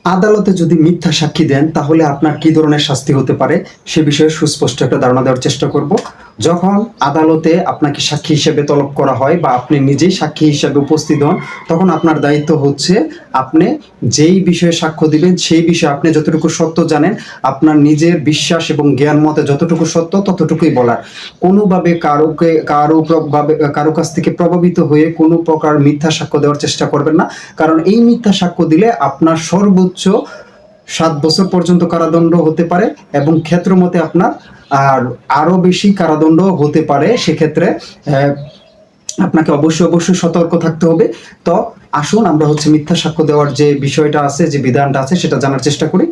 আদালতে যদি মিথ্যা সাক্ষী দেন তাহলে আপনার কি ধরনের শাস্তি হতে পারে সে বিষয়ে সুস্পষ্ট একটা ধারণা দেওয়ার চেষ্টা করব। যখন আদালতে আপনাকে সাক্ষী হিসেবে তলব করা হয় বা আপনি নিজেই সাক্ষী হিসেবে উপস্থিত হন, তখন আপনার দায়িত্ব হচ্ছে আপনি যেই বিষয়ে সাক্ষ্য দিবেন সেই বিষয়ে আপনি যতটুকু সত্য জানেন, আপনার নিজের বিশ্বাস এবং জ্ঞান মতে যতটুকু সত্য ততটুকুই বলার। কোনোভাবে কারো কাছ থেকে প্রভাবিত হয়ে কোনো প্রকার মিথ্যা সাক্ষ্য দেওয়ার চেষ্টা করবেন না, কারণ এই মিথ্যা সাক্ষ্য দিলে আপনার সর্বোচ্চ 7 বছর পর্যন্ত কারাদণ্ড হতে পারে এবং ক্ষেত্রমতে আপনার আরো বেশি কারাদণ্ড হতে পারে। সেক্ষেত্রে আপনাকে অবশ্যই সতর্ক থাকতে হবে। তো আসুন আমরা মিথ্যা সাক্ষ্য দেওয়ার যে বিষয়টা আছে, যে বিধানটা আছে, সেটা জানার চেষ্টা করি।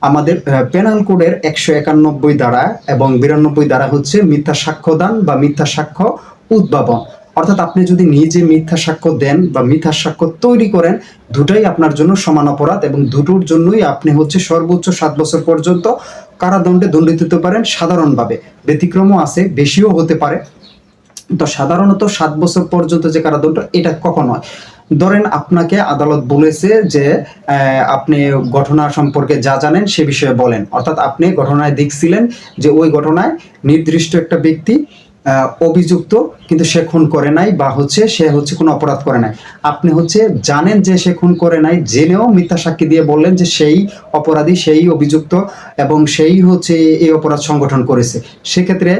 আমাদের পেনাল কোডের 191 ধারা এবং 92 ধারা হচ্ছে মিথ্যা সাক্ষ্যদান বা মিথ্যা সাক্ষ্য উদ্ভাবন। অর্থাৎ আপনি যদি নিজে মিথ্যা সাক্ষ্য দেন বা মিথ্যা সাক্ষ্য তৈরি করেন, দুটাই আপনার জন্য সমান অপরাধ এবং দুটোর জন্যই আপনি সর্বোচ্চ 7 বছর পর্যন্ত কারাদণ্ডে দণ্ডিত হতে পারেন সাধারণভাবে। ব্যতিক্রমও আছে, বেশিও হতে পারে। তো সাধারণত 7 বছর পর্যন্ত যে কারাদণ্ড, এটা কখন হয়? ধরেন আপনাকে আদালত বলেছে যে আপনি ঘটনা সম্পর্কে যা জানেন সে বিষয়ে বলেন। অর্থাৎ আপনি ঘটনায় দেখছিলেন যে ওই ঘটনায় নির্দিষ্ট একটা ব্যক্তি অভিযুক্ত, কিন্তু সে খুন করে নাই বা সে কোনো অপরাধ করে নাই। আপনি জানেন যে সে খুন করে নাই, জেনেও মিথ্যা সাক্ষী দিয়ে বললেন যে সেই অপরাধী, সেই অভিযুক্ত এবং সেই এই অপরাধ সংগঠন করেছে। সেক্ষেত্রে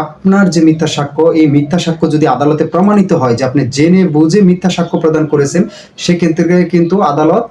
আপনার যে মিথ্যা সাক্ষ্য, এই মিথ্যা সাক্ষ্য যদি আদালতে প্রমাণিত হয় যে আপনি জেনে বুঝে মিথ্যা সাক্ষ্য প্রদান করেছেন, সেক্ষেত্রে কিন্তু আদালত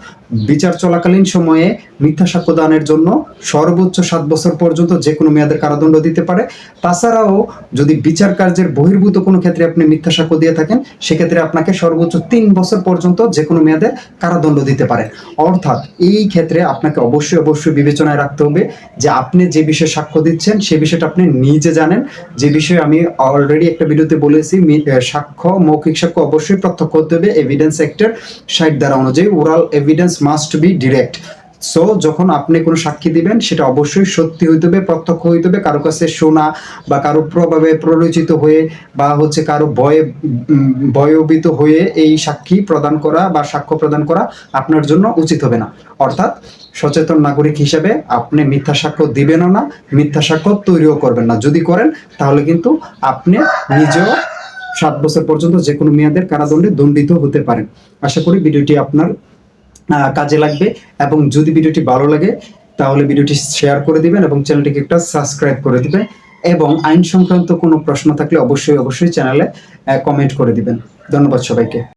বিচার চলাকালীন সময়ে মিথ্যা সাক্ষ্য দানের জন্য সর্বোচ্চ 7 বছর পর্যন্ত যে কোনো মেয়াদের কারাদণ্ড দিতে পারে। তাছাড়াও যদি বিচার কার্যের বহির্ভূত কোনো ক্ষেত্রে আপনি মিথ্যা সাক্ষ্য দিয়ে থাকেন, সেক্ষেত্রে আপনাকে সর্বোচ্চ 3 বছর পর্যন্ত যে কোনো মেয়াদে কারাদণ্ড দিতে পারে। অর্থাৎ এই ক্ষেত্রে আপনাকে অবশ্যই বিবেচনায় রাখতে হবে যে আপনি যে বিষয়ে সাক্ষ্য দিচ্ছেন সে বিষয়টা আপনি নিজে জানেন। যে বিষয়ে আমি অলরেডি একটা ভিডিওতে বলেছি, সাক্ষ্য, মৌখিক সাক্ষ্য অবশ্যই প্রত্যক্ষ হতে হবে এভিডেন্স অ্যাক্টের 60 ধারা অনুযায়ী। Oral evidence must be direct. So যখন আপনি কোনো সাক্ষী দিবেন সেটা অবশ্যই সত্যি হইতে হবে, প্রত্যক্ষ হইতে হবে। কারো কাছে শোনা বা কারো প্রভাবে প্ররোচিত হয়ে বা কারো ভয়ভীত হয়ে এই সাক্ষী প্রদান করা বা সাক্ষ্য প্রদান করা আপনার জন্য উচিত হবে না। অর্থাৎ সচেতন নাগরিক হিসেবে আপনি মিথ্যা সাক্ষ্য দিবেনও না, মিথ্যা সাক্ষ্য তৈরিও করবেন না। যদি করেন তাহলে কিন্তু আপনি নিজেও 7 বছর পর্যন্ত যে কোনো মেয়াদের কারাদণ্ডে দণ্ডিত হতে পারেন। আশা করি ভিডিওটি আপনার কাজে লাগবে এবং যদি ভিডিওটি ভালো লাগে তাহলে ভিডিওটি শেয়ার করে দিবেন এবং চ্যানেলটিকে একটা সাবস্ক্রাইব করে দিবেন। এবং আইন সংক্রান্ত কোনো প্রশ্ন থাকলে অবশ্যই চ্যানেলে কমেন্ট করে দিবেন। ধন্যবাদ সবাইকে।